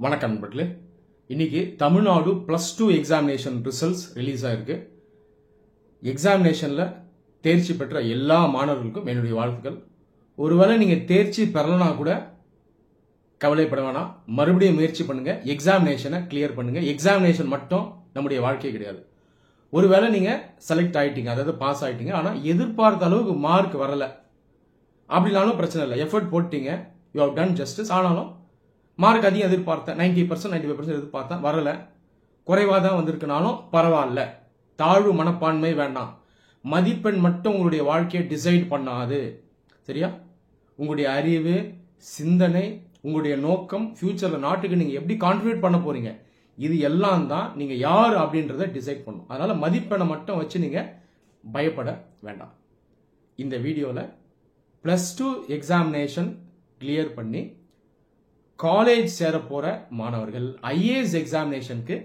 வணக்கம் நண்பர்களே. இன்னைக்கு தமிழ்நாடு +2 எக்ஸாமினேஷன் ரிசல்ட்ஸ் ரிலீஸ் ஆயிருக்கு. எக்ஸாமினேஷன்ல தேர்ச்சி பெற்ற எல்லா மாணவர்களுக்கும் என்னுடைய வாழ்த்துக்கள். ஒருவேளை நீங்க தேர்ச்சி பெறலனா கூட கவலைப்பட வேணாம், மறுபடியும் முயற்சி பண்ணுங்க, எக்ஸாமினேஷனை கிளியர் பண்ணுங்க. எக்ஸாமினேஷன் மட்டும் நம்முடைய வாழ்க்கை கிடையாது. ஒருவேளை நீங்க செலக்ட் ஆயிட்டீங்க, அதாவது பாஸ் ஆயிட்டீங்க, ஆனா எதிர்பார்த்த அளவுக்கு மார்க் வரல அப்படினாலும் பிரச்சனை இல்லை, எஃபர்ட் போட்டீங்க, யூ ஹவ் டன் ஜஸ்டிஸ். ஆனாலும் மார்க் அதிகம் எதிர்பார்த்தேன், 90% 95% எதிர்பார்த்தேன், வரல, குறைவாக தான் வந்திருக்குனாலும் பரவாயில்ல, தாழ்வு மனப்பான்மை வேண்டாம். மதிப்பெண் மட்டும் உங்களுடைய வாழ்க்கையை டிசைட் பண்ணாது, சரியா? உங்களுடைய அறிவு, சிந்தனை, உங்களுடைய நோக்கம், ஃபியூச்சர்ல நாட்டுக்கு நீங்க எப்படி கான்ட்ரிபியூட் பண்ண போறீங்க, இது எல்லாம் தான் நீங்க யார் அப்படின்றத டிசைட் பண்ணும். அதனால மதிப்பெண்ணை மட்டும் வச்சு நீங்க பயப்பட வேண்டாம். இந்த வீடியோல +2 எக்ஸாமினேஷன் கிளியர் பண்ணி காலேஜ் சேர போற மாணவர்கள் ஐஏஎஸ் எக்ஸாமினேஷனுக்கு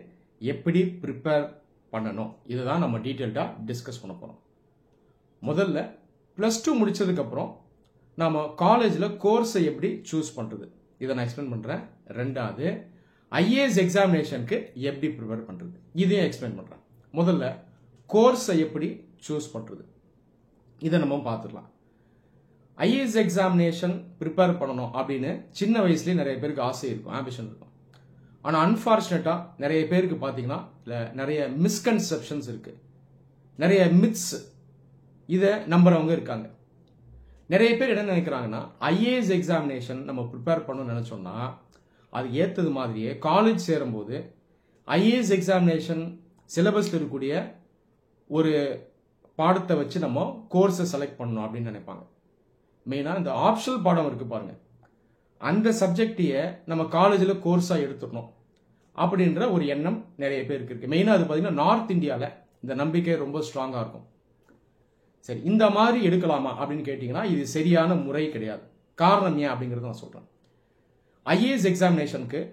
எப்படி ப்ரிப்பேர் பண்ணணும், இதுதான் நம்ம டீட்டெயில்டா டிஸ்கஸ் பண்ண போறோம். முதல்ல +2 முடிச்சதுக்கு அப்புறம் நாம காலேஜ்ல கோர்ஸை எப்படி சூஸ் பண்றது, இதை நான் எக்ஸ்பிளைன் பண்றேன். ரெண்டாவது, ஐஏஎஸ் எக்ஸாமினேஷனுக்கு எப்படி ப்ரிப்பேர் பண்றது, இதையும் எக்ஸ்பிளைன் பண்றேன். முதல்ல கோர்ஸை எப்படி சூஸ் பண்றது, இதை நம்ம பார்த்துடலாம். ஐஏஎஸ் எக்ஸாமினேஷன் ப்ரிப்பேர் பண்ணணும் அப்படின்னு சின்ன வயசுலேயே நிறைய பேருக்கு ஆசை இருக்கும், ஆம்பிஷன் இருக்கும். ஆனால் அன்ஃபார்ச்சுனேட்டா நிறைய பேருக்கு பார்த்தீங்கன்னா நிறைய மிஸ்கன்செப்ஷன்ஸ் இருக்கு, நிறைய மித்ஸ், இதை நம்புறவங்க இருக்காங்க. நிறைய பேர் என்ன நினைக்கிறாங்கன்னா, ஐஏஎஸ் எக்ஸாமினேஷன் நம்ம ப்ரிப்பேர் பண்ணணும்னு நினைச்சோம்னா அது ஏற்றது மாதிரியே காலேஜ் சேரும்போது ஐஏஎஸ் எக்ஸாமினேஷன் சிலபஸ்ல இருக்கக்கூடிய ஒரு பாடத்தை வச்சு நம்ம கோர்ஸை செலக்ட் பண்ணணும் அப்படின்னு நினைப்பாங்க. மெயினா இந்த ஆப்ஷனல் பாடம் இருக்கு பாருங்க, அந்த சப்ஜெக்டையே நம்ம காலேஜில் கோர்ஸா எடுத்துக்கணும் அப்படின்ற ஒரு எண்ணம் நிறைய பேருக்கு இருக்கு. மெயினா அது பார்த்தீங்கன்னா நார்த் இந்தியாவில் இந்த நம்பிக்கை ரொம்ப ஸ்ட்ராங்கா இருக்கும். சரி, இந்த மாதிரி எடுக்கலாமா அப்படின்னு கேட்டீங்கன்னா இது சரியான முறை கிடையாது. காரணம் ஏன் அப்படிங்கறத நான் சொல்றேன். ஐஏஎஸ் எக்ஸாமினேஷனுக்கு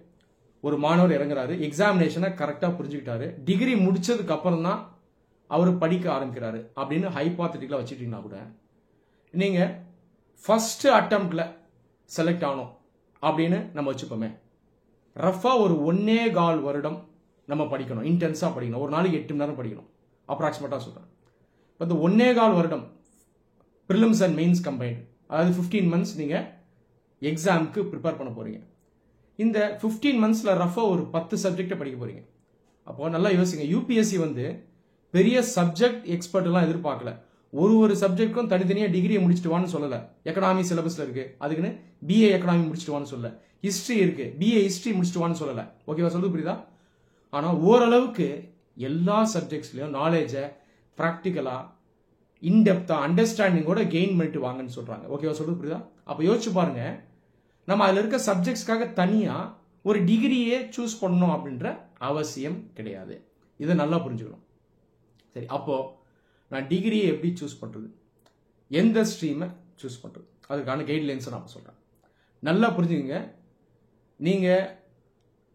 ஒரு மாணவர் இறங்குறாரு, எக்ஸாமினேஷனை கரெக்டா புரிஞ்சுக்கிட்டாரு, டிகிரி முடிச்சதுக்கு அப்புறம் தான் அவர் படிக்க ஆரம்பிக்கிறாரு அப்படின்னு ஹைபாத்தட்டிக்கலா வச்சுட்டீங்கன்னா கூட நீங்க ஃபர்ஸ்ட் அட்டம்ப்ட்ல செலக்ட் ஆனோம் அப்படின்னு நம்ம வச்சுப்போமே, ரஃபா ஒரு 1.25 வருடம் நம்ம படிக்கணும், இன்டென்ஸா படிக்கணும், ஒரு நாளைக்கு 8 மணி நேரம் படிக்கணும், அப்ராக்சிமேட்டா சொல்றேன். இந்த 1.25 வருடம் ப்ரிலிம்ஸ் அண்ட் மெயின்ஸ் கம்பைன்ட், அதாவது 15 months நீங்க எக்ஸாமுக்கு ப்ரிப்பேர் பண்ண போறீங்க. இந்த 15 monthsல ரஃபா ஒரு 10 சப்ஜெக்ட் படிக்க போறீங்க. அப்போ நல்லா யோசிங்க, யூபிஎஸ்சி பெரிய சப்ஜெக்ட் எக்ஸ்பர்ட் எல்லாம் எதிர்பார்க்கல, ஒரு சப்ஜெக்ட்க்கும் தனித்தனியா டிகிரியை முடிச்சுட்டு வான்னு சொல்லல. எக்கனாமி சிலபஸ்ல இருக்கு, அதுக்குன்னு பிஏ எக்கனாமி முடிச்சுட்டு வான்னு சொல்லல. ஹிஸ்டரி இருக்கு, பிஏ ஹிஸ்டரி முடிச்சுட்டு வான்னு சொல்லல. ஓகேவா, சொல்றது புரியுதா? ஆனா ஓரளவுக்கு எல்லா சப்ஜெக்ட்ஸ்லயும் நாலேஜை பிராக்டிக்கலா இன்டெப்தா அண்டர்ஸ்டாண்டிங்கோட கெயின் பண்ணிட்டு வாங்கன்னு சொல்றாங்க. ஓகேவா, சொல்றது புரியுதா? அப்ப யோசிச்சு பாருங்க, நம்ம அதுல இருக்க சப்ஜெக்ட்ஸ்க்காக தனியா ஒரு டிகிரியே சூஸ் பண்ணணும் அப்படின்ற அவசியம் கிடையாது. இதை நல்லா புரிஞ்சுக்கணும். சரி, அப்போ நான் டிகிரியை எப்படி சூஸ் பண்றது, எந்த ஸ்ட்ரீமை சூஸ் பண்றது, அதுக்கான கைட்லைன்ஸை நான் சொல்றேன். நல்லா புரிஞ்சுக்கங்க. நீங்க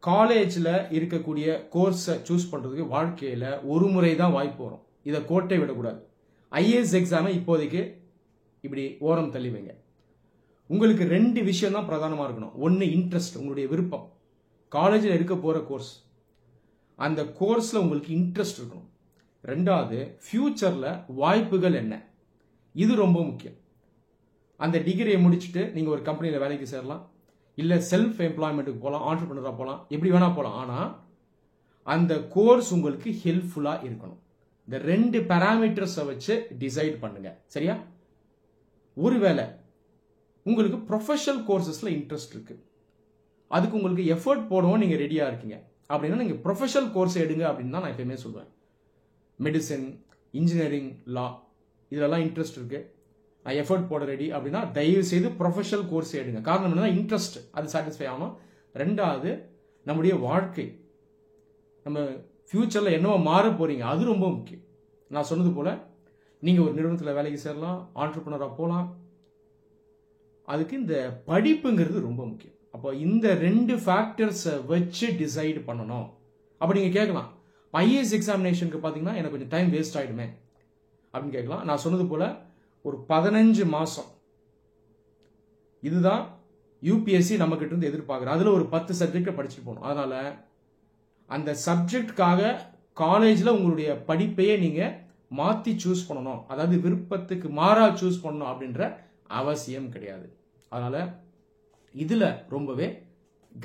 காலேஜ்ல இருக்கக்கூடிய கோர்ஸை சூஸ் பண்றதுக்கு வாழ்க்கையில ஒரு முறை தான் வாய்ப்பு வரும், இதை கோட்டை விடக்கூடாது. ஐஏஎஸ் எக்ஸாமை இப்போதைக்கு இப்படி ஓரம் தள்ளி வைங்க. உங்களுக்கு 2 விஷயம் தான் பிரதானமா இருக்கணும். ஒன்னு இன்ட்ரெஸ்ட், உங்களுடைய விருப்பம், காலேஜில் எடுக்க போற கோர்ஸ், அந்த கோர்ஸ்ல உங்களுக்கு இன்ட்ரெஸ்ட் இருக்கணும். ரெண்டாவது, ஃபியூச்சர்ல வாய்ப்புகள் என்ன, இது ரொம்ப முக்கியம். அந்த டிகிரியை முடிச்சுட்டு நீங்க ஒரு கம்பெனியில வேலைக்கு சேரலாம், இல்ல செல்ஃப் எம்ப்ளாய்மெண்ட்டுக்கு போகலாம், ஆண்டர்பிரினரா போகலாம், எப்படி வேணா போகலாம். ஆனா அந்த கோர்ஸ் உங்களுக்கு ஹெல்ப்ஃபுல்லா இருக்கணும். இந்த 2 பாராமீட்டர்ஸை வச்சு டிசைட் பண்ணுங்க, சரியா? ஒருவேளை உங்களுக்கு ப்ரொஃபஷனல் கோர்சஸ்ல இன்ட்ரெஸ்ட் இருக்கு, அதுக்கு உங்களுக்கு எஃபர்ட் போடவும் நீங்க ரெடியா இருக்கீங்க அப்படின்னா நீங்க ப்ரொஃபஷனல் கோர்ஸ் எடுங்க அப்படின்னு தான் நான் எப்பயுமே சொல்லுவேன். மெடிசன், இன்ஜினியரிங், லா, இதெல்லாம் இன்ட்ரெஸ்ட் இருக்கு, நான் எஃபர்ட் போட ரெடி அப்படின்னா தயவு செய்து ப்ரொஃபஷனல் கோர்ஸ் எடுங்க. காரணம் என்னன்னா இன்ட்ரெஸ்ட், அது சாட்டிஸ்ஃபை ஆகணும். ரெண்டாவது, நம்முடைய வாழ்க்கை, நம்ம ஃபியூச்சர்ல என்னவோ மாற போறீங்க, அது ரொம்ப முக்கியம். நான் சொன்னது போல நீங்க ஒரு நிறுவனத்தில் வேலைக்கு சேரலாம், ஆண்டர்பிரினரா போகலாம், அதுக்கு இந்த படிப்புங்கிறது ரொம்ப முக்கியம். அப்போ இந்த 2 ஃபேக்டர்ஸை வச்சு டிசைட் பண்ணணும். அப்ப நீங்க கேட்கலாம், ஐஏஎஸ் எக்ஸாமினேஷனுக்கு பார்த்தீங்கன்னா எனக்கு கொஞ்சம் டைம் வேஸ்ட் ஆயிடுமே அப்படின்னு கேட்கலாம். நான் சொன்னது போல ஒரு 15 மாசம் இதுதான் யூபிஎஸ்சி நம்ம கிட்ட இருந்து எதிர்பார்க்குற அதில் ஒரு 10 சப்ஜெக்டை படிச்சுட்டு போகணும். அதனால அந்த சப்ஜெக்டுக்காக காலேஜில் உங்களுடைய படிப்பையே நீங்கள் மாற்றி சூஸ் பண்ணணும், அதாவது விருப்பத்துக்கு மாறா சூஸ் பண்ணணும் அப்படின்ற அவசியம் கிடையாது. அதனால இதில் ரொம்பவே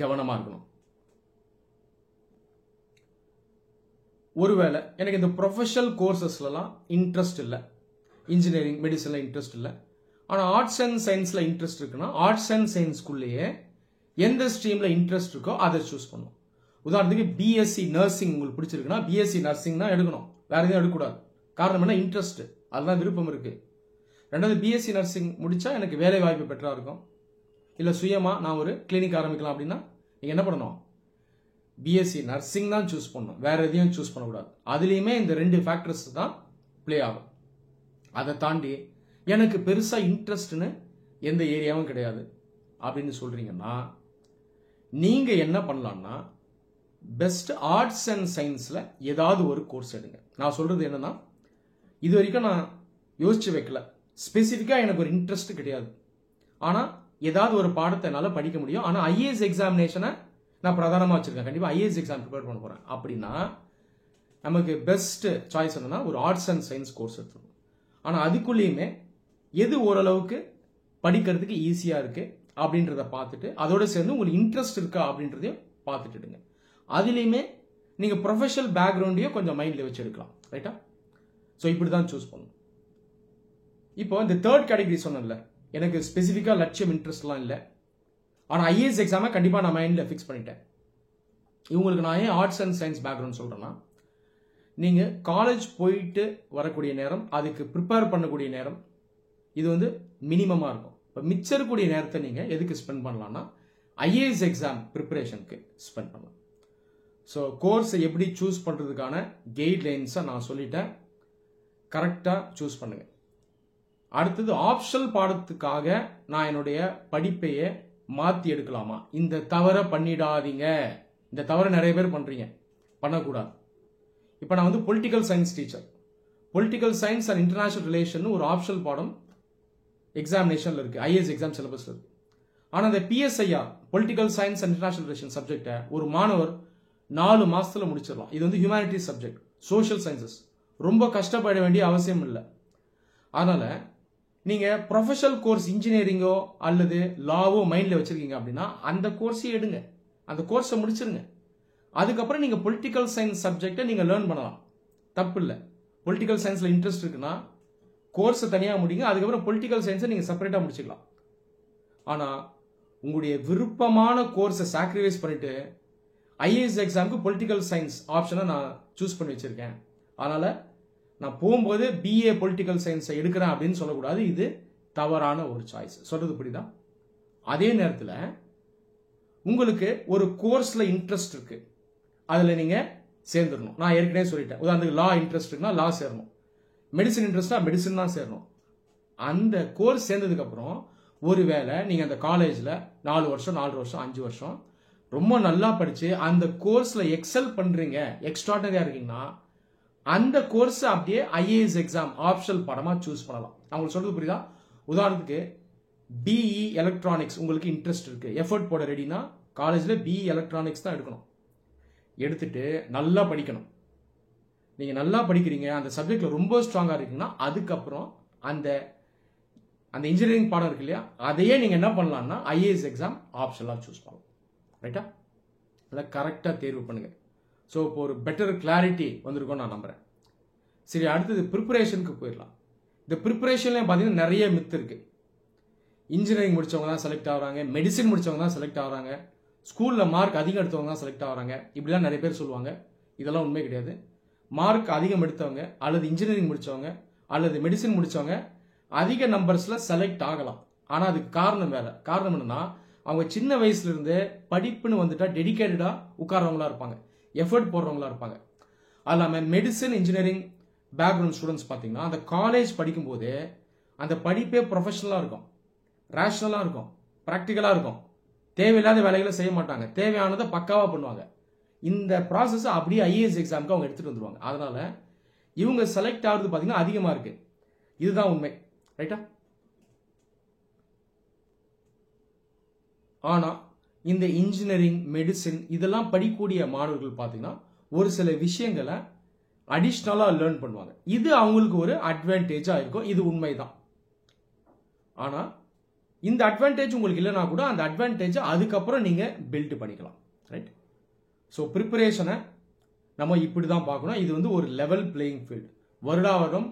கவனமாக இருக்கணும். ஒருவேளை எனக்கு இந்த ப்ரொஃபஷனல் கோர்சஸ்லாம் இன்ட்ரெஸ்ட் இல்லை, இன்ஜினியரிங் மெடிசனில் இன்ட்ரெஸ்ட் இல்லை, ஆனால் ஆர்ட்ஸ் அண்ட் சயின்ஸில் இன்ட்ரெஸ்ட் இருக்குன்னா ஆர்ட்ஸ் அண்ட் சயின்ஸ்குள்ளேயே எந்த ஸ்ட்ரீமில் இன்ட்ரெஸ்ட் இருக்கோ அதை சூஸ் பண்ணும். உதாரணத்துக்கு பிஎஸ்சி நர்சிங் உங்களுக்கு பிடிச்சிருக்குன்னா பிஎஸ்சி நர்சிங் தான் எடுக்கணும், வேற எதுவும் எடுக்கக்கூடாது. காரணம் என்ன? இன்ட்ரெஸ்ட், அதுதான் விருப்பம் இருக்கு. ரெண்டாவது பிஎஸ்சி நர்சிங் முடிச்சா எனக்கு வேலை வாய்ப்பு பெற்றா இருக்கும், இல்லை சுயமா நான் ஒரு கிளினிக் ஆரம்பிக்கலாம் அப்படின்னா நீங்க என்ன பண்ணணும்? பிஎஸ்சி நர்சிங் தான் சூஸ் பண்ணணும், வேற எதையும் சூஸ் பண்ணக்கூடாது. அதுலேயுமே இந்த 2 ஃபேக்டர்ஸ் தான் பிளே ஆகும். அதை தாண்டி எனக்கு பெருசா இன்ட்ரெஸ்ட்னு எந்த ஏரியாவும் கிடையாது அப்படின்னு சொல்றீங்கன்னா நீங்க என்ன பண்ணலாம்னா பெஸ்ட் ஆர்ட்ஸ் அண்ட் சயின்ஸ்ல ஏதாவது ஒரு கோர்ஸ் எடுங்க. நான் சொல்றது என்னன்னா, இது வரைக்கும் நான் யோசிச்சு வைக்கல, ஸ்பெசிஃபிக்கா எனக்கு ஒரு இன்ட்ரெஸ்ட் கிடையாது, ஆனா ஏதாவது ஒரு பாடத்தை என்னால் படிக்க முடியும். ஆனால் ஐஏஎஸ் எக்ஸாமினேஷனை நான் பிரதானமாக வச்சிருக்கேன், கண்டிப்பாக ஐஏஎஸ் எக்ஸாம் ப்ரிப்பேர் பண்ண போறேன் அப்படின்னா நமக்கு பெஸ்ட் சாய்ஸ் என்னன்னா ஒரு ஆர்ட்ஸ் அண்ட் சயின்ஸ் கோர்ஸ் எடுத்துக்கணும். ஆனால் அதுக்குள்ளேயுமே எது ஓரளவுக்கு படிக்கிறதுக்கு ஈஸியாக இருக்கு அப்படின்றத பார்த்துட்டு அதோட சேர்ந்து உங்களுக்கு இன்ட்ரெஸ்ட் இருக்கா அப்படின்றதையும் பார்த்துட்டுடுங்க. அதுலேயுமே நீங்கள் ப்ரொஃபஷனல் பேக்ரவுண்டையும் கொஞ்சம் மைண்டில் வச்சு எடுக்கலாம், ரைட்டா? ஸோ இப்படி தான் சூஸ் பண்ணணும். இப்போ இந்த தேர்ட் கேட்டகரி சொன்னேன்ல, எனக்கு ஸ்பெசிஃபிக்காக லட்சியம் இன்ட்ரெஸ்ட்லாம் இல்லை, ஆனால் ஐஏஎஸ் எக்ஸாமை கண்டிப்பாக நான் மைண்டில் ஃபிக்ஸ் பண்ணிட்டேன். இவங்களுக்கு நான் ஏன் ஆர்ட்ஸ் அண்ட் சயின்ஸ் பேக்ரவுண்ட் சொல்கிறேன்னா, நீங்கள் காலேஜ் போயிட்டு வரக்கூடிய நேரம், அதுக்கு ப்ரிப்பேர் பண்ணக்கூடிய நேரம் இது வந்து மினிமமாக இருக்கும். இப்போ மிச்சம் இருக்கக்கூடிய நேரத்தை நீங்கள் எதுக்கு ஸ்பெண்ட் பண்ணலாம்னா ஐஏஎஸ் எக்ஸாம் ப்ரிப்பரேஷனுக்கு ஸ்பெண்ட் பண்ணலாம். ஸோ கோர்ஸை எப்படி சூஸ் பண்ணுறதுக்கான கைட்லைன்ஸை நான் சொல்லிட்டேன், கரெக்டாக சூஸ் பண்ணுங்க. அடுத்தது ஆப்ஷனல் பாடத்துக்காக நான் என்னுடைய படிப்பையே மாற்றி எடுக்கலாமா? இந்த தவறை பண்ணிடாதீங்க. இந்த தவறை நிறைய பேர் பண்றீங்க, பண்ணக்கூடாது. இப்போ நான் வந்து political science teacher, political science and international relation ஒரு ஆப்ஷனல் பாடம் எக்ஸாமினேஷன்ல இருக்கு, ஐஏஎஸ் எக்ஸாம் சிலபஸ்ல இருக்கு. ஆனால் அந்த PSIR political science and international relation சப்ஜெக்டை ஒரு மாணவர் 4 மாசத்துல முடிச்சிடலாம். இது வந்து ஹியூமனிட்டிஸ் சப்ஜெக்ட், சோஷியல் சயின்சஸ், ரொம்ப கஷ்டப்பட வேண்டிய அவசியம் இல்லை. அதனால நீங்க ப்ரொஃபஷனல் கோர்ஸ் இன்ஜினியரிங்கோ அல்லது லாவோ மைண்ட்ல வச்சிருக்கீங்க அப்படின்னா அந்த கோர்ஸையே எடுங்க, அந்த கோர்ஸை முடிச்சிருங்க. அதுக்கப்புறம் நீங்க பொலிட்டிக்கல் சயின்ஸ் சப்ஜெக்டை நீங்க லேர்ன் பண்ணலாம், தப்பு இல்லை. பொலிட்டிக்கல் சயின்ஸ்ல இன்ட்ரெஸ்ட் இருக்குன்னா கோர்ஸை தனியாக முடிங்க, அதுக்கப்புறம் பொலிட்டிக்கல் சயின்ஸை நீங்க செப்பரேட்டா முடிச்சுக்கலாம். ஆனா உங்களுடைய விருப்பமான கோர்ஸை சாக்ரிஃபைஸ் பண்ணிட்டு ஐஏஎஸ் எக்ஸாமுக்கு பொலிட்டிக்கல் சயின்ஸ் ஆப்ஷனை நான் சூஸ் பண்ணி வச்சிருக்கேன், அதனால நான் போகும்போது பிஏ பொலிட்டிக்கல் சயின்ஸை எடுக்கிறேன் அப்படின்னு சொல்லக்கூடாது. இது தவறான ஒரு சாய்ஸ். சொல்றது புரியுதா? அதே நேரத்தில் உங்களுக்கு ஒரு கோர்ஸ்ல இன்ட்ரெஸ்ட் இருக்கு, அதுல நீங்க சேர்ந்துடணும். நான் ஏற்கனவே சொல்லிட்டேன், உதாரணத்துக்கு லா இன்ட்ரெஸ்ட் இருக்குன்னா லா சேரணும், மெடிசன் இன்ட்ரெஸ்டா மெடிசன் தான் சேரணும். அந்த கோர்ஸ் சேர்ந்ததுக்கு அப்புறம் ஒருவேளை நீங்க அந்த காலேஜ்ல 4 வருஷம் 4 வருஷம் 5 வருஷம் ரொம்ப நல்லா படிச்சு அந்த கோர்ஸ்ல எக்ஸல் பண்றீங்க, எக்ஸ்ட்ராடனரியா இருக்கீங்கன்னா அந்த கோர்ஸ் அப்படியே ஐஏஎஸ் எக்ஸாம் ஆப்ஷனல் பாடமா சூஸ் பண்ணலாம். அவங்களுக்கு சொல்றது புரியுதா? உதாரணத்துக்கு பிஇ எலக்ட்ரானிக்ஸ் உங்களுக்கு இன்ட்ரெஸ்ட் இருக்கு, எஃபர்ட் போட ரெடினா காலேஜ்ல பிஇ எலக்ட்ரானிக்ஸ் தான் எடுக்கணும். எடுத்துட்டு நல்லா படிக்கணும். நீங்க நல்லா படிக்கிறீங்க, அந்த சப்ஜெக்ட்ல ரொம்ப ஸ்ட்ராங்கா இருக்கீங்கன்னா அதுக்கப்புறம் அந்த அந்த இன்ஜினியரிங் பாடம் இருக்கு இல்லையா, அதையே நீங்க என்ன பண்ணலாம்னா ஐஏஎஸ் எக்ஸாம் ஆப்ஷனலா சூஸ் பண்ணலாம், ரைட்டா? அதை கரெக்டா தேர்வு பண்ணுங்க. ஸோ இப்போ ஒரு பெட்டர் கிளாரிட்டி வந்திருக்கும் நான் நம்புறேன். சரி, அடுத்தது ப்ரிப்பரேஷனுக்கு போயிடலாம். இந்த ப்ரிப்பரேஷன்ல பார்த்தீங்கன்னா நிறைய மித்து இருக்கு. இன்ஜினியரிங் முடிச்சவங்க தான் செலக்ட் ஆகுறாங்க, மெடிசின் முடிச்சவங்க தான் செலக்ட் ஆகுறாங்க, ஸ்கூல்ல மார்க் அதிகம் எடுத்தவங்க தான் செலக்ட் ஆகுறாங்க, இப்படிலாம் நிறைய பேர் சொல்லுவாங்க. இதெல்லாம் உண்மை கிடையாது. மார்க் அதிகம் எடுத்தவங்க அல்லது இன்ஜினியரிங் முடிச்சவங்க அல்லது மெடிசின் முடிச்சவங்க அதிக நம்பர்ஸ்ல செலக்ட் ஆகலாம். ஆனா அதுக்கு காரணம் வேற. காரணம் என்னன்னா அவங்க சின்ன வயசுல இருந்து படிப்புன்னு வந்துட்டா டெடிகேட்டடா உட்கார்றவங்களா இருப்பாங்க, எஃபர்ட் போடுறவங்களா இருப்பாங்க. அது இல்லாமல் மெடிசன் இன்ஜினியரிங் பேக்ரவுண்ட் ஸ்டூடெண்ட்ஸ் பார்த்தீங்கன்னா அந்த காலேஜ் படிக்கும்போது அந்த படிப்பே ப்ரொஃபஷனலாக இருக்கும், ரேஷனலாக இருக்கும், ப்ராக்டிக்கலாக இருக்கும். தேவையில்லாத வேலைகளை செய்ய மாட்டாங்க, தேவையானதை பக்காவாக பண்ணுவாங்க. இந்த ப்ராசஸ் அப்படியே ஐஏஎஸ் எக்ஸாமுக்கு அவங்க எடுத்துட்டு வந்துருவாங்க. அதனால இவங்க செலக்ட் ஆகுறது பார்த்தீங்கன்னா அதிகமாக இருக்கு. இதுதான் உண்மை, ரைட்டா? ஆனால் இந்த இன்ஜினியரிங், மெடிசின் இதெல்லாம் படிக்கக்கூடிய மாணவர்கள் பார்த்தீங்கன்னா ஒரு சில விஷயங்களை அடிஷ்னலாக லேர்ன் பண்ணுவாங்க. இது அவங்களுக்கு ஒரு அட்வான்டேஜாக இருக்கும். இது உண்மைதான். ஆனால் இந்த அட்வான்டேஜ் உங்களுக்கு இல்லைனா கூட அந்த அட்வான்டேஜை அதுக்கப்புறம் நீங்கள் பில்ட் பண்ணிக்கலாம். ரைட்? ஸோ ப்ரிப்பரேஷனை நம்ம இப்படி தான் பார்க்கணும். இது வந்து ஒரு லெவல் பிளேயிங் ஃபீல்டு. வருடம்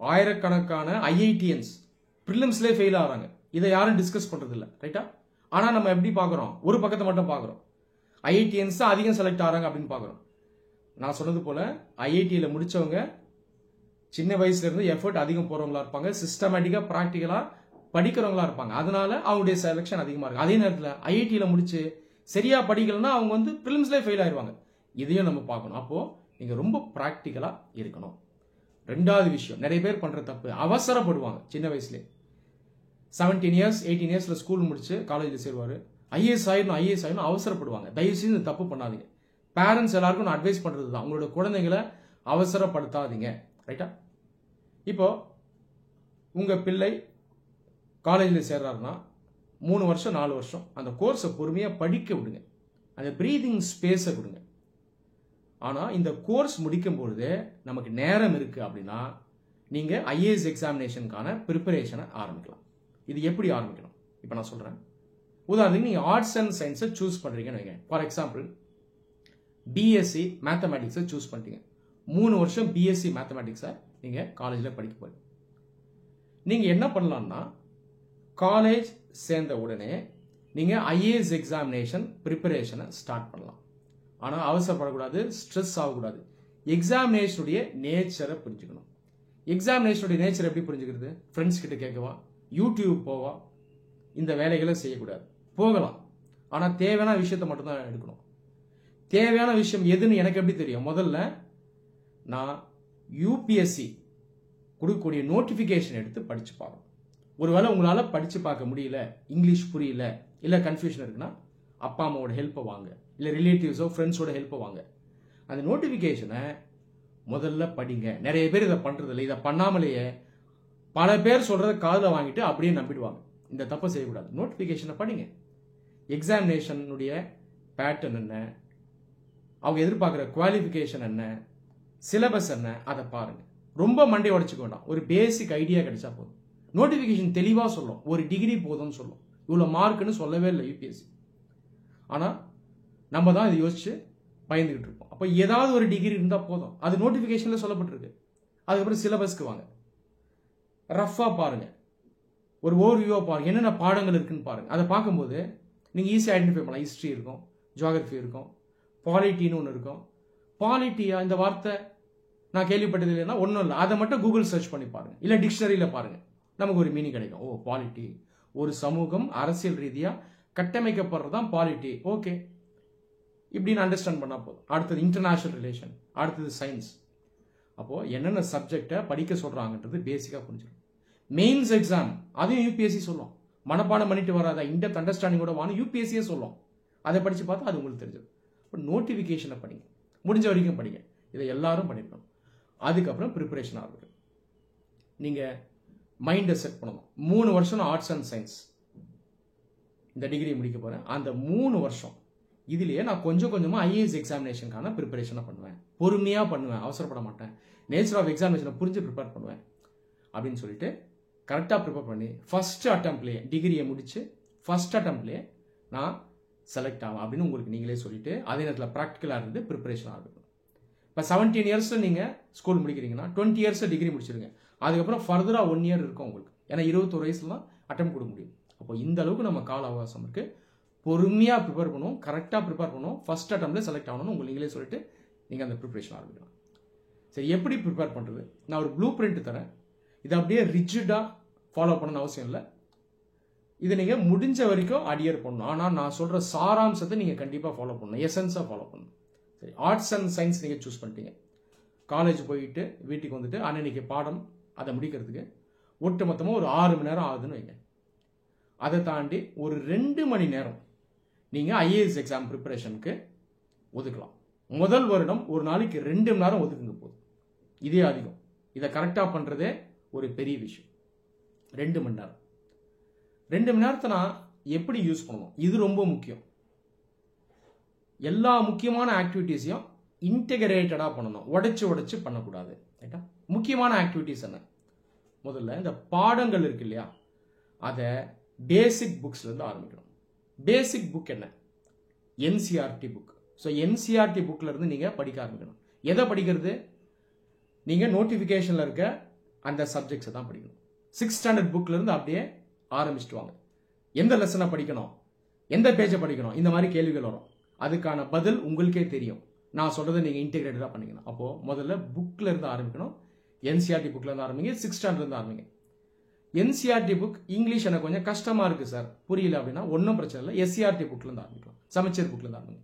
ஆயிரக்கணக்கான ஐஐடிஎன்ஸ் ப்ரிலிம்ஸ்லேயே ஃபெயில் ஆகிறாங்க. இதை யாரும் டிஸ்கஸ் பண்ணுறது இல்லை. ரைட்டா? ஆனால் நம்ம எப்படி பார்க்குறோம்? ஒரு பக்கத்தை மட்டும் பார்க்குறோம். ஐஐடிஎன்ஸ் தான் அதிகம் செலக்ட் ஆகிறாங்க அப்படின்னு பார்க்குறோம். நான் சொன்னது போல் ஐஐடியில் முடித்தவங்க சின்ன வயசுலேருந்து எஃபர்ட் அதிகம் போகிறவங்களா இருப்பாங்க. சிஸ்டமேட்டிக்காக ப்ராக்டிக்கலாக படிக்கிறவங்களா இருப்பாங்க. அதனால அவங்களுடைய செலெக்ஷன் அதிகமாக இருக்கும். அதே நேரத்தில் ஐஐடியில் முடிச்சு சரியாக படிக்கலன்னா அவங்க வந்து ப்ரிலிம்ஸ்லேயே ஃபெயில் ஆயிடுவாங்க. இதையும் நம்ம பார்க்கணும். அப்போது நீங்கள் ரொம்ப ப்ராக்டிக்கலாக இருக்கணும். ரெண்டாவது விஷயம், நிறைய பேர் பண்ணுற தப்பு, அவசரப்படுவாங்க. சின்ன வயசுலேயே 17 இயர்ஸ் 18 இயர்ஸில் ஸ்கூல் முடிச்சு காலேஜில் சேருவார். ஐஏஎஸ் ஆயிடணும் அவசரப்படுவாங்க. தயவுசெய்து இந்த தப்பு பண்ணாதீங்க. பேரண்ட்ஸ் எல்லாருக்கும் நான் அட்வைஸ் பண்ணுறது தான், உங்களோட குழந்தைங்களை அவசரப்படுத்தாதீங்க. ரைட்டா? இப்போ உங்கள் பிள்ளை காலேஜில் சேர்றாருன்னா 3 வருஷம் 4 வருஷம் அந்த கோர்ஸை பொறுமையாக படிக்க விடுங்க. அந்த ப்ரீதிங் ஸ்பேஸை கொடுங்க. ஆனால் இந்த கோர்ஸ் முடிக்கும் பொழுது நமக்கு நேரம் இருக்குது அப்படின்னா நீங்கள் ஐஏஎஸ் எக்ஸாமினேஷனுக்கான ப்ரிப்பரேஷனை ஆரம்பிக்கலாம். இது எப்படி ஆரம்பிக்கணும் இப்போ நான் சொல்கிறேன். உதாரணத்துக்கு நீங்கள் ஆர்ட்ஸ் அண்ட் சயின்ஸை சூஸ் பண்ணுறீங்கன்னு வைங்க. ஃபார் எக்ஸாம்பிள் பிஎஸ்சி மேத்தமேட்டிக்ஸை சூஸ் பண்ணிட்டீங்க. 3 வருஷம் பிஎஸ்சி மேத்தமேட்டிக்ஸை நீங்கள் காலேஜில் படிக்க போகிறீங்க. நீங்கள் என்ன பண்ணலான்னா காலேஜ் சேர்ந்த உடனே நீங்கள் ஐஏஎஸ் எக்ஸாமினேஷன் ப்ரிப்பரேஷனை ஸ்டார்ட் பண்ணலாம். ஆனால் அவசரப்படக்கூடாது, ஸ்ட்ரெஸ் ஆகக்கூடாது. எக்ஸாமினேஷனுடைய நேச்சரை புரிஞ்சுக்கணும். எக்ஸாமினேஷனுடைய நேச்சர் எப்படி புரிஞ்சுக்கிறது? ஃப்ரெண்ட்ஸ் கிட்ட கேட்கவா, யூடியூப் போவா, இந்த வேலைகளை செய்யக்கூடாது. போகலாம், ஆனால் தேவையான விஷயத்தை மட்டும்தான் எடுக்கணும். தேவையான விஷயம் எதுன்னு எனக்கு எப்படி தெரியும்? முதல்ல நான் யூபிஎஸ்சி கொடுக்கக்கூடிய நோட்டிஃபிகேஷன் எடுத்து படித்து பார்க்கணும். ஒருவேளை உங்களால் படித்து பார்க்க முடியல, இங்கிலீஷ் புரியல, இல்லை கன்ஃபியூஷன் இருக்குன்னா அப்பா அம்மாவோட ஹெல்ப்பை வாங்க, இல்லை ரிலேட்டிவ்ஸோ ஃப்ரெண்ட்ஸோட ஹெல்ப்பை வாங்க. அந்த நோட்டிஃபிகேஷனை முதல்ல படிங்க. நிறைய பேர் இதை பண்ணுறதில்ல. இதை பண்ணாமலேயே பல பேர் சொல்கிறத காதில் வாங்கிட்டு அப்படியே நம்பிடுவாங்க. இந்த தப்பை செய்யக்கூடாது. நோட்டிஃபிகேஷனை படிங்க. எக்ஸாமினேஷனுடைய பேட்டர்ன் என்ன, அவங்க எதிர்பார்க்குற குவாலிஃபிகேஷன் என்ன, சிலபஸ் என்ன, அதை பாருங்கள். ரொம்ப மண்டை உடச்சிக்க வேண்டாம். ஒரு பேசிக் ஐடியா கிடைச்சா போதும். நோட்டிஃபிகேஷன் தெளிவாக சொல்லும், ஒரு டிகிரி போதும்னு சொல்லும். இவ்வளோ மார்க்குன்னு சொல்லவே இல்லை யூபிஎஸ்சி. ஆனால் நம்ம தான் இதை யோசிச்சு பயந்துகிட்டு இருப்போம். அப்போ ஏதாவது ஒரு டிகிரி இருந்தால் போதும். அது நோட்டிஃபிகேஷனில் சொல்லப்பட்டிருக்கு. அதுக்கப்புறம் சிலபஸ்க்கு வாங்க, ரஃபாக பாருங்கள், ஒரு ஓவர்வியூவாக பாருங்கள், என்னென்ன பாடங்கள் இருக்குன்னு பாருங்கள். அதை பார்க்கும்போது நீங்கள் ஈஸியாக ஐடென்டிஃபை பண்ணலாம். ஹிஸ்ட்ரி இருக்கும், ஜியாகிரஃபி இருக்கும், பாலிட்டின்னு ஒன்று இருக்கும். பாலிட்டியா இந்த வார்த்தை நான் கேள்விப்பட்டது இல்லைன்னா ஒன்றும் இல்லை, அதை மட்டும் கூகுள் சர்ச் பண்ணி பாருங்கள், இல்லை டிக்ஷனரியில் பாருங்கள், நமக்கு ஒரு மீனிங் கிடைக்கும். ஓ, பாலிட்டி ஒரு சமூகம் அரசியல் ரீதியாக கட்டமைக்கப்படுறது தான் பாலிட்டி. ஓகே, இப்படின்னு அண்டர்ஸ்டாண்ட் பண்ணால் போதும். அடுத்தது இன்டர்நேஷனல் ரிலேஷன், அடுத்தது சயின்ஸ். அப்போது என்னென்ன சப்ஜெக்டை படிக்க சொல்கிறாங்கன்றது பேசிக்காக புரிஞ்சிடும். மெயின்ஸ் எக்ஸாம் அதையும் யூபிஎஸ்சி சொல்லும். மனப்பாடம் பண்ணிட்டு வராத இன்டெப்த் அண்டர்ஸ்டாண்டிங்கோட வாங்க யூபிஎஸ்சியே சொல்லும். அதை படித்து பார்த்தா அது உங்களுக்கு தெரிஞ்சது. இப்போ நோட்டிஃபிகேஷனை படிங்க, முடிஞ்ச வரைக்கும் படிங்க. இதை எல்லாரும் பண்ணிருக்கணும். அதுக்கப்புறம் ப்ரிப்பரேஷன் ஆகுது. நீங்கள் மைண்டை செட் பண்ணணும். 3 வருஷம் ஆர்ட்ஸ் அண்ட் சயின்ஸ் இந்த டிகிரி முடிக்க போகிறேன். அந்த 3 வருஷம் இதுலேயே நான் கொஞ்சம் கொஞ்சமாக ஐஏஎஸ் எக்ஸாமினேஷனுக்கான ப்ரிப்பரேஷனை பண்ணுவேன். பொறுமையாக பண்ணுவேன், அவசரப்பட மாட்டேன். நேச்சர் ஆஃப் எக்ஸாமினேஷனை புரிஞ்சு ப்ரிப்பேர் பண்ணுவேன் அப்படின்னு சொல்லிட்டு கரெக்டாக ப்ரிப்பேர் பண்ணி ஃபஸ்ட்டு அட்டம்ப்ட்லேயே டிகிரியை முடித்து ஃபஸ்ட் அட்டம்ப்ட்லேயே நான் செலக்ட் ஆகும் அப்படின்னு உங்களுக்கு நீங்களே சொல்லிட்டு அதே நேரத்தில் ப்ராக்டிக்கலாக இருந்து ப்ரிப்பரேஷன் ஆகும். இப்போ 17 இயர்ஸில் நீங்கள் ஸ்கூல் முடிக்கிறீங்கன்னா 20 இயர்ஸில் டிகிரி முடிச்சிருங்க. அதுக்கப்புறம் ஃபர்தராக 1 இயர் இருக்கும் உங்களுக்கு. ஏன்னா 21 வயசுல தான் அட்டம் கொடுக்க முடியும். அப்போ இந்த அளவுக்கு நம்ம கால அவகாசம் இருக்குது. பொறுமையாக ப்ரிப்பேர் பண்ணுவோம், கரெக்டாக ப்ரிப்பேர் பண்ணுவோம், ஃபஸ்ட் அட்டம்ப்டில் செலக்ட் ஆகணும்னு உங்களுக்கு நீங்களே சொல்லிட்டு நீங்கள் அந்த ப்ரிப்பரேஷன் ஆரம்பிக்கலாம். சரி, எப்படி ப்ரிப்பேர் பண்ணுறது? நான் ஒரு ப்ளூ பிரிண்ட் தரேன். இதை அப்படியே ரிஜிடாக ஃபாலோ பண்ணணும்னு அவசியம் இல்லை. இதை நீங்கள் முடிஞ்ச வரைக்கும் அடியர் பண்ணணும். ஆனால் நான் சொல்கிற சாராம்சத்தை நீங்கள் கண்டிப்பாக ஃபாலோ பண்ணணும், எசன்ஸாக ஃபாலோ பண்ணணும். சரி, ஆர்ட்ஸ் அண்ட் சயின்ஸ் நீங்கள் சூஸ் பண்ணிட்டீங்க. காலேஜ் போயிட்டு வீட்டுக்கு வந்துட்டு அன்னைக்கு பாடம் அதை முடிக்கிறதுக்கு ஒட்டு மொத்தமாக ஒரு 6 மணி நேரம் ஆகுதுன்னு வைங்க. அதை தாண்டி ஒரு 2 மணி நேரம் நீங்கள் ஐஏஎஸ் எக்ஸாம் ப்ரிப்பரேஷனுக்கு ஒதுக்கலாம். முதல் வருடம் ஒரு நாளைக்கு 2 மணி நேரம் ஒதுக்குங்க போதும். இதே அதிகம். இதை கரெக்டாக பண்ணுறதே ஒரு பெரிய விஷயம். 2 மணி நேரம் 2 மணி நேரத்தை நான் எப்படி யூஸ் பண்ணணும், இது ரொம்ப முக்கியம். எல்லா முக்கியமான ஆக்டிவிட்டீஸையும் இன்டெகிரேட்டடா பண்ணணும், உடைச்சு பண்ணக்கூடாது. ரைட்டா? முக்கியமான ஆக்டிவிட்டீஸ் என்ன? முதல்ல இந்த பாடங்கள் இருக்கு இல்லையா, அதை பேசிக் புக்ஸ்ல இருந்து ஆரம்பிக்கணும். பேசிக் புக் என்ன? NCERT book. ஸோ என்சிஆர்டி புக்ல இருந்து நீங்க படிக்க ஆரம்பிக்கணும். எதை படிக்கிறது? நீங்க நோட்டிபிகேஷன்ல இருக்க அந்த சப்ஜெக்ட்ஸை தான் படிக்கணும். 6th ஸ்டாண்டர்ட் புக்ல இருந்து அப்படியே ஆரம்பிச்சுட்டு வாங்க. எந்த லெசனை படிக்கணும், எந்த பேஜை படிக்கணும், இந்த மாதிரி கேள்விகள் வரும். அதுக்கான பதில் உங்களுக்கே தெரியும். நான் சொல்றதை நீங்க இன்டெகிரேட்டடா பண்ணிக்கணும். அப்போ முதல்ல புக்ல இருந்து ஆரம்பிக்கணும். என்சிஆர்டி புக்ல இருந்து ஆரம்பிங்க, 6th ஸ்டாண்டர்ட்ல இருந்து ஆரம்பிங்க. என்சிஆர்டி புக் இங்கிலீஷ் எனக்கு கொஞ்சம் கஷ்டமா இருக்கு சார், புரியல அப்படின்னா ஒன்றும் பிரச்சனை இல்லை, எஸ்சிஆர்டி புக்ல இருந்து ஆரம்பிக்கலாம், சமச்சீர் புக்ல இருந்து ஆரம்பிங்க.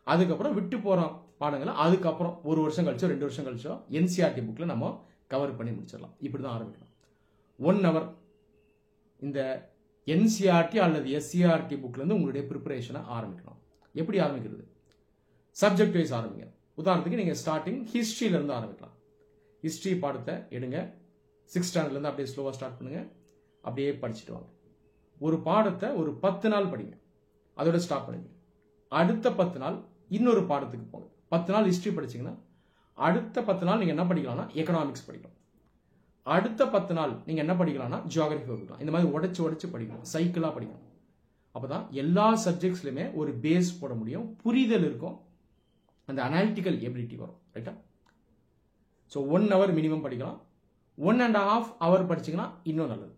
அதுக்கப்புறம் விட்டு போற பாடங்களை அதுக்கப்புறம் 1 வருஷம் கழிச்சோ 2 வருஷம் கழிச்சோ என்சிஆர்டி புக்ல நம்ம கவர் பண்ணி முடிச்சிடலாம். இப்படிதான் ஆரம்பிக்கணும். 1 hour இந்த என்சிஆர்டி அல்லது எஸ்சிஆர்டி புக்ல இருந்து உங்களுடைய ப்ரிப்பரேஷனை ஆரம்பிக்கணும். எப்படி ஆரம்பிக்கிறது? சப்ஜெக்ட் வைஸ் ஆரம்பிங்க. உதாரணத்துக்கு நீங்க ஸ்டார்டிங் ஹிஸ்டரியில இருந்து ஆரம்பிக்கலாம். ஹிஸ்டரி பாடத்தை எடுங்க, 6th ஸ்டாண்டர்ட்ல இருந்து அப்படியே ஸ்லோவா ஸ்டார்ட் பண்ணுங்க, அப்படியே படிச்சுட்டு வாங்க. ஒரு பாடத்தை ஒரு 10 நாள் படிங்க, அதோட ஸ்டாப் பண்ணுங்க. அடுத்த 10 நாள் இன்னொரு பாடத்துக்கு போங்க. 10 நாள் ஹிஸ்டரி படிச்சீங்கன்னா அடுத்த 10 நாள் நீங்க என்ன படிக்கலாம்னா எக்கனாமிக்ஸ் படிக்கலாம். அடுத்த 10 நாள் நீங்க என்ன படிக்கலாம்னா ஜியோகிராஃபி படிக்கலாம். இந்த மாதிரி உடைச்சு படிக்கணும், சைக்கிளா படிக்கணும். அப்பதான் எல்லா சப்ஜெக்ட்ஸ்லயுமே ஒரு பேஸ் போட முடியும், புரிதல் இருக்கும், அந்த அனாலிட்டிக்கல் எபிலிட்டி வரும். ரைட்டா? ஸோ 1 hour மினிமம் படிக்கலாம். 1.5 hour படிச்சீங்கன்னா இன்னும் நல்லது.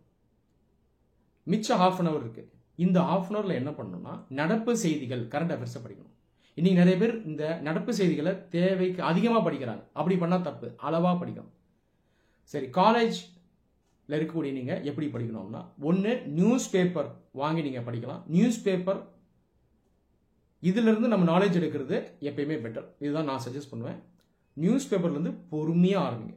மிச்சம் 1/2 hour இருக்கு. இந்த 1/2 hourல என்ன பண்ணணும்னா நடப்பு செய்திகள், கரண்ட் அஃபேர்ஸை படிக்கணும். இன்னைக்கு நிறைய பேர் இந்த நடப்பு செய்திகளை தேவைக்கு அதிகமா படிக்கிறாங்க. அப்படி பண்ணா தப்பு, அளவா படிக்கணும். சரி, காலேஜ்ல இருக்கக்கூடிய நீங்க எப்படி படிக்கணும்னா, ஒன்னு நியூஸ் பேப்பர் வாங்கி நீங்க படிக்கலாம். நியூஸ் பேப்பர் இதுல இருந்து நம்ம நாலேஜ் எடுக்கிறது எப்பயுமே பெட்டர். இதுதான் நான் சஜஸ்ட் பண்ணுவேன். நியூஸ் பேப்பர்ல இருந்து பொறுமையா ஆரம்பிங்க.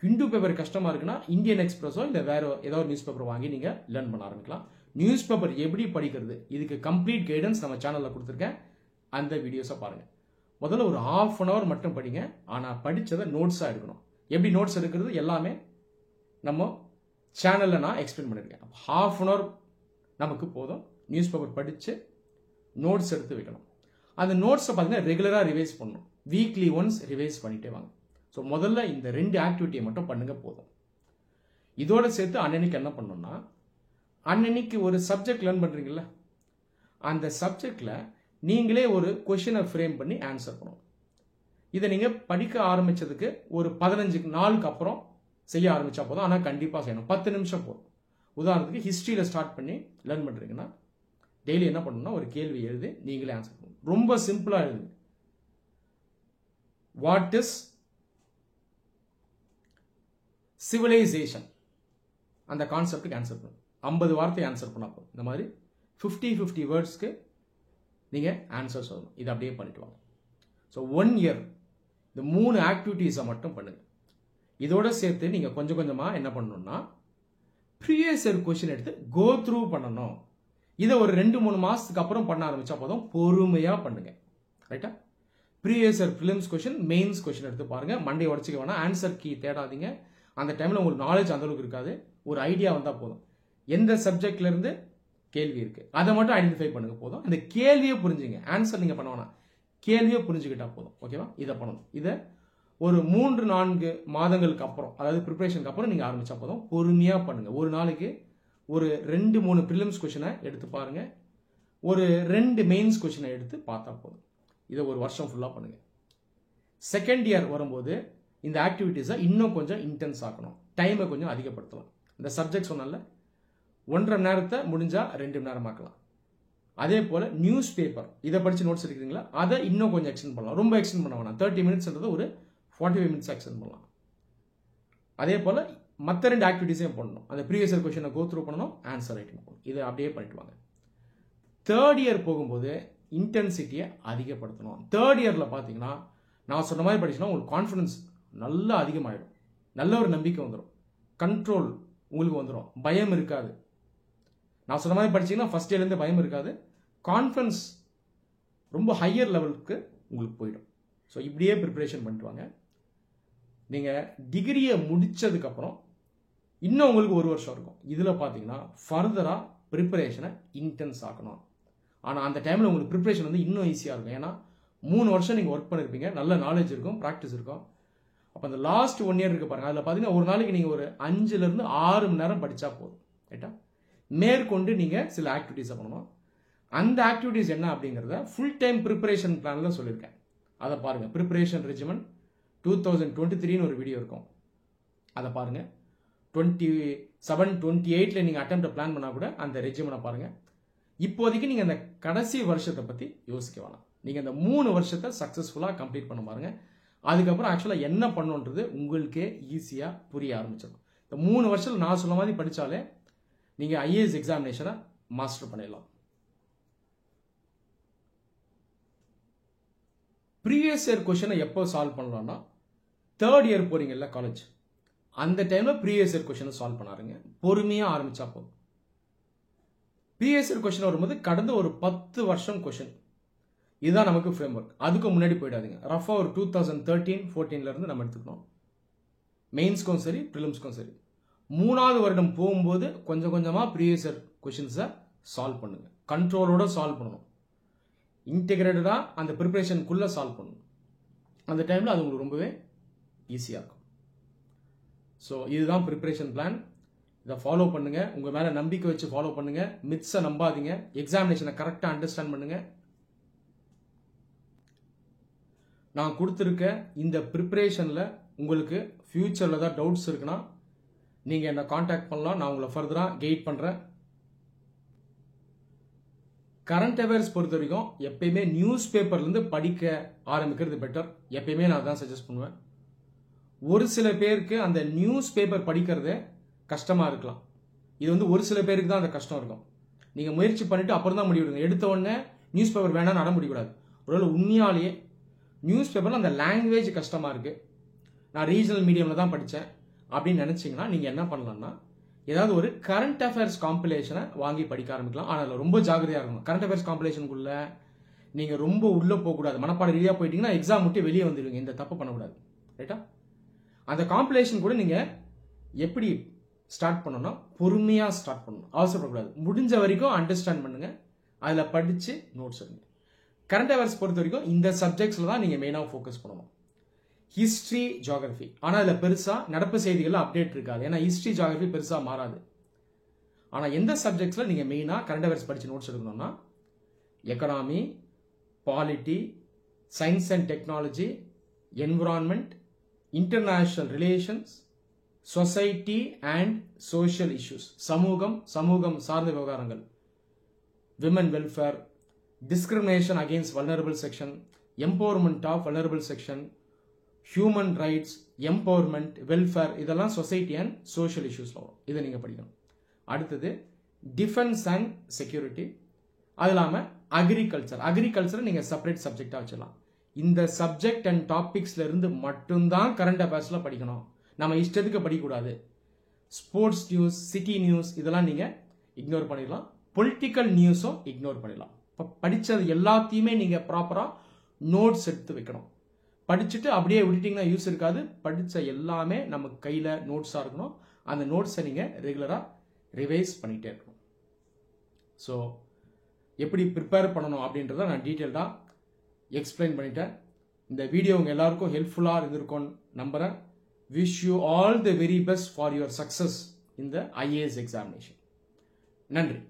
ஹிந்து பேப்பர் கஷ்டமா இருக்குன்னா இந்தியன் எக்ஸ்பிரஸோ இல்ல வேற ஏதோ ஒரு நியூஸ் பேப்பர் வாங்கி நீங்க லேர்ன் பண்ண ஆரம்பிக்கலாம். நியூஸ் பேப்பர் எப்படி படிக்கிறது, இதுக்கு கம்ப்ளீட் கைடன்ஸ் நம்ம சேனல்ல கொடுத்துருக்கேன், அந்த வீடியோஸை பாருங்க. முதல்ல ஒரு 1/2 hour மட்டும் படிங்க. ஆனா படிச்சதை நோட்ஸா எடுக்கணும். எப்படி நோட்ஸ் எடுக்கிறது எல்லாமே நம்ம சேனல்ல நான் எக்ஸ்பிளைன் பண்ணிருக்கேன். 1/2 hour நமக்கு போதும். நியூஸ் பேப்பர் படிச்சு நோட்ஸ் எடுத்து வைக்கணும். அந்த நோட்ஸை பார்த்தீங்கன்னா ரெகுலரா ரிவைஸ் பண்ணணும். வீக்லி ஒன்ஸ் ரிவைஸ் பண்ணிட்டே வாங்க. ஸோ முதல்ல இந்த 2 ஆக்டிவிட்டியை மட்டும் பண்ணுங்க போதும். இதோட சேர்த்து அன்னன்னைக்கு என்ன பண்ணணும்னா, அன்னன்னைக்கு ஒரு சப்ஜெக்ட் லேர்ன் பண்றீங்கல்ல, அந்த சப்ஜெக்ட்ல நீங்களே ஒரு கொஸ்டினை ஃப்ரேம் பண்ணி ஆன்சர் பண்ணணும். இதை நீங்க படிக்க ஆரம்பிச்சதுக்கு ஒரு 15 நாளுக்கு அப்புறம் செய்ய ஆரம்பிச்சா போதும். ஆனால் கண்டிப்பாக செய்யணும். 10 நிமிஷம் போதும். உதாரணத்துக்கு ஹிஸ்டரியில ஸ்டார்ட் பண்ணி லேர்ன் பண்றீங்கன்னா டெய்லி என்ன பண்ணணும்னா ஒரு கேள்வி எழுதி நீங்களே ஆன்சர் பண்ணணும். ரொம்ப சிம்பிளா எழுதுங்க. வாட் இஸ் சிவிலைசேஷன், அந்த கான்செப்டுக்கு ஆன்சர் பண்ணுங்க. 50 வார்த்தை ஆன்சர் பண்ணா போதும். இந்த மாதிரி 50 வேர்ட்ஸ்க்கு நீங்க ஆன்சர் சொல்லணும். இதை அப்படியே பண்ணிட்டு வாங்க. ஸோ 1 year இந்த 3 ஆக்டிவிட்டீஸை மட்டும் பண்ணுங்க. இதோட சேர்த்து நீங்க கொஞ்சம் கொஞ்சமா என்ன பண்ணணும்னா ப்ரீவியஸ் இயர் கொஸ்டின் எடுத்து கோ த்ரூ பண்ணணும். இதை ஒரு 2-3 மாசத்துக்கு அப்புறம் பண்ண ஆரம்பிச்சா போதும். பொறுமையா பண்ணுங்க. ரைட்டா? Previous year films question, mains question எடுத்து பாருங்க. மண்டே உடச்சிக்க வேணாம், ஆன்சர் கீ தேடாதீங்க. அந்த டைம்ல உங்களுக்கு நாலேஜ் அந்த அளவுக்கு இருக்காது. ஒரு ஐடியா வந்தா போதும். எந்த சப்ஜெக்ட்ல இருந்து கேள்வி இருக்கு அதை மட்டும் ஐடென்டிஃபை பண்ணுங்க போதும். அந்த கேள்வியை புரிஞ்சுங்க. ஆன்சர் நீங்க பண்ண வேணாம், கேள்வியை புரிஞ்சுக்கிட்டா போதும். ஓகேவா? இதை பண்ணணும். இதை ஒரு 3-4 மாதங்களுக்கு அப்புறம், அதாவது ப்ரிப்பரேஷனுக்கு அப்புறம் நீங்க ஆரம்பிச்சா போதும். பொறுமையா பண்ணுங்க. ஒரு நாளைக்கு ஒரு 2-3 ப்ரிலிம்ஸ் கொஸ்டினை எடுத்து பாருங்க, ஒரு 2 மெயின்ஸ் கொஸ்டினை எடுத்து பார்த்தா போதும். இதை ஒரு வருஷம் ஃபுல்லா பண்ணுங்க. செகண்ட் இயர் வரும்போது இந்த ஆக்டிவிட்டீஸை இன்னும் கொஞ்சம் இன்டென்ஸ் ஆக்கணும். டைமை கொஞ்சம் அதிகப்படுத்தலாம். இந்த சப்ஜெக்ட் சொன்னால 1.5 மணி நேரத்தை முடிஞ்சா 2 மணி நேரம் ஆக்கலாம். அதே போல நியூஸ் பேப்பர் இதை படிச்சு நோட்ஸ் எடுக்கிறீங்களா, அதை இன்னும் கொஞ்சம் எக்ஸ்டெண்ட் பண்ணலாம். ரொம்ப எக்ஸ்டெண்ட் பண்ண வேணாம். 30 மினிட்ஸ்ன்றது ஒரு 45 மினிட்ஸ் எக்ஸ்டெண்ட் பண்ணலாம். அதே போல மற்ற 2 ஆக்டிவிட்டீஸையும் பண்ணணும். அந்த ப்ரீவியஸ் இயர் கொஸ்டினை கோ த்ரூ பண்ணணும், ஆன்சர் ரைட்டிங் பண்ணணும். இதை அப்படியே பண்ணிட்டு வாங்க. தேர்ட் இயர் போகும்போது இன்டென்சிட்டியை அதிகப்படுத்தணும். தேர்ட் இயர்ல பாத்தீங்கன்னா நான் சொன்ன மாதிரி படிச்சுன்னா உங்களுக்கு கான்ஃபிடன்ஸ் நல்லா அதிகமாயிடும். நல்ல ஒரு நம்பிக்கை வந்துடும், கண்ட்ரோல் உங்களுக்கு வந்துடும், பயம் இருக்காது. நான் சொன்ன மாதிரி படிச்சீங்கன்னா ஃபர்ஸ்ட் இயர்லேருந்து பயம் இருக்காது. கான்ஃபிடன்ஸ் ரொம்ப ஹையர் லெவலுக்கு உங்களுக்கு போயிடும். ஸோ இப்படியே ப்ரிப்பரேஷன் பண்ணிட்டு வாங்க. நீங்கள் டிகிரியை முடிச்சதுக்கப்புறம் இன்னும் உங்களுக்கு 1 வருஷம் இருக்கும். இதில் பார்த்தீங்கன்னா ஃபர்தராக ப்ரிப்பரேஷனை இன்டென்ஸ் ஆக்கணும். ஆனால் அந்த டைமில் உங்களுக்கு ப்ரிப்பரேஷன் வந்து இன்னும் ஈஸியாக இருக்கும். ஏன்னா 3 வருஷம் நீங்கள் ஒர்க் பண்ணியிருப்பீங்க, நல்ல நாலேஜ் இருக்கும், ப்ராக்டிஸ் இருக்கும். அப்போ அந்த லாஸ்ட் 1 இயர் இருக்கு பாருங்கள், அதில் பார்த்தீங்கன்னா ஒரு நாளைக்கு நீங்கள் ஒரு 5லேருந்து 6 மணி நேரம் படித்தா போதும். ரைட்டா? மேற்கொண்டு நீங்கள் சில ஆக்டிவிட்டீஸை பண்ணணும். அந்த ஆக்டிவிட்டீஸ் என்ன அப்படிங்கிறத ஃபுல் டைம் ப்ரிப்பரேஷன் பிளானில் சொல்லியிருக்கேன். அதை பாருங்கள். ப்ரிப்பரேஷன் ரெஜிமெண்ட் 2023ன்னு ஒரு வீடியோ இருக்கும், அதை பாருங்கள். 27, 28ல் நீங்கள் அட்டெம்ப்டை பிளான் பண்ணால் கூட அந்த ரெஜிமெண்ட்டை பாருங்கள். இப்போதைக்கு நீங்கள் அந்த கடைசி வருஷத்தை பற்றி யோசிக்க வேணாம். நீங்கள் இந்த 3 வருஷத்தை சக்ஸஸ்ஃபுல்லாக கம்ப்ளீட் பண்ண பாருங்கள். அதுக்கப்புறம் ஆக்சுவலாக என்ன பண்ணுன்றது உங்களுக்கே ஈஸியாக புரிய ஆரம்பிச்சிடும். இந்த 3 வருஷத்தில் நான் சொன்ன மாதிரி படித்தாலே நீங்கள் ஐஏஎஸ் எக்ஸாமினேஷனை மாஸ்டர் பண்ணிடலாம். ப்ரீவியஸ் இயர் கொஷனை எப்போ சால்வ் பண்ணலாம்னா, 3rd இயர் போறீங்கல்ல காலேஜ், அந்த டைமில் ப்ரீவியஸ் இயர் கொஷனை சால்வ் பண்ணாருங்க. பொறுமையாக ஆரம்பிச்சா போதும். ப்ரீவியஸ் இயர் கொஷின் வரும்போது கடந்த ஒரு 10 வருஷம் கொஷின், இதுதான் நமக்கு ஃப்ரேம் ஒர்க். அதுக்கு முன்னாடி போயிடாதீங்க. ரஃபாக ஒரு 2013, 14லேருந்து நம்ம எடுத்துக்கணும். மெயின்ஸ்க்கும் சரி, ப்ரிலிம்ஸ்க்கும் சரி. 3வது வருடம் போகும்போது கொஞ்சம் கொஞ்சமாக ப்ரீவியஸ் இயர் கொஷின்ஸை சால்வ் பண்ணுங்க. கண்ட்ரோலோட சால்வ் பண்ணணும். இன்டெகிரேட்டடாக அந்த ப்ரிப்பரேஷனுக்குள்ளே சால்வ் பண்ணணும். அந்த டைமில் அது உங்களுக்கு ரொம்பவே ஈஸியாக இருக்கும். ஸோ இதுதான் ப்ரிப்பரேஷன் பிளான். இதை ஃபாலோ பண்ணுங்க. உங்கள் மேலே நம்பிக்கை வச்சு ஃபாலோ பண்ணுங்க. மித்ஸை நம்பாதீங்க. எக்ஸாமினேஷனை கரெக்டாக அண்டர்ஸ்டாண்ட் பண்ணுங்க. நான் கொடுத்துருக்க இந்த ப்ரிப்பரேஷனில் உங்களுக்கு ஃபியூச்சரில் தான் டவுட்ஸ் இருக்குன்னா நீங்கள் என்னை காண்டாக்ட் பண்ணலாம். நான் உங்களை ஃபர்தராக கைட் பண்ணுறேன். கரண்ட் அஃபேர்ஸ் பொறுத்த வரைக்கும் எப்பயுமே நியூஸ் பேப்பர்லேருந்து படிக்க ஆரம்பிக்கிறது பெட்டர். எப்பயுமே நான் தான் சஜஸ்ட் பண்ணுவேன். ஒரு சில பேருக்கு அந்த நியூஸ் பேப்பர் படிக்கிறது கஷ்டமாக இருக்கலாம். இது வந்து ஒரு சில பேருக்கு தான் அந்த கஷ்டம் இருக்கும். நீங்கள் முயற்சி பண்ணிவிட்டு அப்புறம் தான் முடிவெடுங்க. எடுத்த உடனே நியூஸ் பேப்பர் வேணாம்னு நட முடியக்கூடாது. ஒருவேளை உண்மையாலேயே நியூஸ் பேப்பரில் அந்த லாங்குவேஜ் கஷ்டமாக இருக்குது, நான் ரீஜனல் மீடியமில் தான் படித்தேன் அப்படின்னு நினச்சிங்கன்னா நீங்கள் என்ன பண்ணலாம்னா, ஏதாவது ஒரு கரண்ட் அஃபேர்ஸ் காம்பிலேஷனை வாங்கி படிக்க ஆரம்பிக்கலாம். ஆனால் அதில் ரொம்ப ஜாகிரதையாக இருக்கணும். கரண்ட் அஃபேர்ஸ் காம்பிலேஷனுக்குள்ளே நீங்கள் ரொம்ப உள்ளே போகக்கூடாது. மனப்பாட ரீதியாக போயிட்டீங்கன்னா எக்ஸாம் விட்டு வெளியே வந்துடுவீங்க. இந்த தப்பு பண்ணக்கூடாது. ரைட்டா? அந்த காம்பிலேஷன் கூட நீங்கள் எப்படி ஸ்டார்ட் பண்ணணும்னா பொறுமையாக ஸ்டார்ட் பண்ணணும். அவசரப்படக்கூடாது. முடிஞ்ச வரைக்கும் அண்டர்ஸ்டாண்ட் பண்ணுங்கள். அதில் படித்து நோட்ஸ் எடுங்க. கரண்ட் அஃபேர்ஸ் பொறுத்த வரைக்கும் இந்த சப்ஜெக்ட்ஸில் தான் நீங்கள் மெயினாக ஃபோக்கஸ் பண்ணணும். ஹிஸ்ட்ரி, ஜியாகிரஃபி, ஆனால் அதில் பெருசாக நடப்பு செய்திகள் அப்டேட் இருக்காது. ஏன்னா ஹிஸ்ட்ரி, ஜியாகிரஃபி பெருசாக மாறாது. ஆனால் எந்த சப்ஜெக்ட்ஸில் நீங்கள் மெயினாக கரண்ட் அஃபேர்ஸ் படித்து நோட்ஸ் எடுக்கணும்னா, economy, polity, science and technology, environment, international relations, society and social issues, சமூகம் சார்ந்த விவகாரங்கள், women welfare, discrimination against vulnerable section, empowerment of vulnerable section, human rights, empowerment, welfare, இதெல்லாம் சொசைட்டி அண்ட் சோஷியல் இஷ்யூஸில் வரும். இதை நீங்கள் படிக்கணும். அடுத்தது டிஃபென்ஸ் அண்ட் செக்யூரிட்டி. அது இல்லாமல் அக்ரிகல்ச்சரை நீங்கள் செப்பரேட் சப்ஜெக்டாக வச்சிடலாம். இந்த சப்ஜெக்ட் அண்ட் டாபிக்ஸ்ல இருந்து மட்டும்தான் கரண்ட் அஃபேர்ஸில் படிக்கணும். நம்ம இஷ்டத்துக்கு படிக்கக்கூடாது. ஸ்போர்ட்ஸ் நியூஸ், சிட்டி நியூஸ் இதெல்லாம் நீங்கள் இக்னோர் பண்ணிடலாம். பொலிட்டிக்கல் நியூஸும் இக்னோர் பண்ணிடலாம். இப்போ படித்தது எல்லாத்தையுமே நீங்கள் ப்ராப்பராக நோட்ஸ் எடுத்து வைக்கணும். படிச்சுட்டு அப்படியே விட்டுட்டிங்கன்னா யூஸ் இருக்காது. படித்த எல்லாமே நம்ம கையில் நோட்ஸாக இருக்கணும். அந்த நோட்ஸை நீங்கள் ரெகுலராக ரிவைஸ் பண்ணிகிட்டே இருக்கணும். ஸோ எப்படி ப்ரிப்பேர் பண்ணணும் அப்படின்றத நான் டீட்டெயில்டாக எக்ஸ்பிளைன் பண்ணிட்டேன். இந்த வீடியோ உங்கள் எல்லாருக்கும் ஹெல்ப்ஃபுல்லாக இருந்திருக்கும்னு நம்புகிறேன். Wish you all the very best for your success in the IAS examination. நன்றி.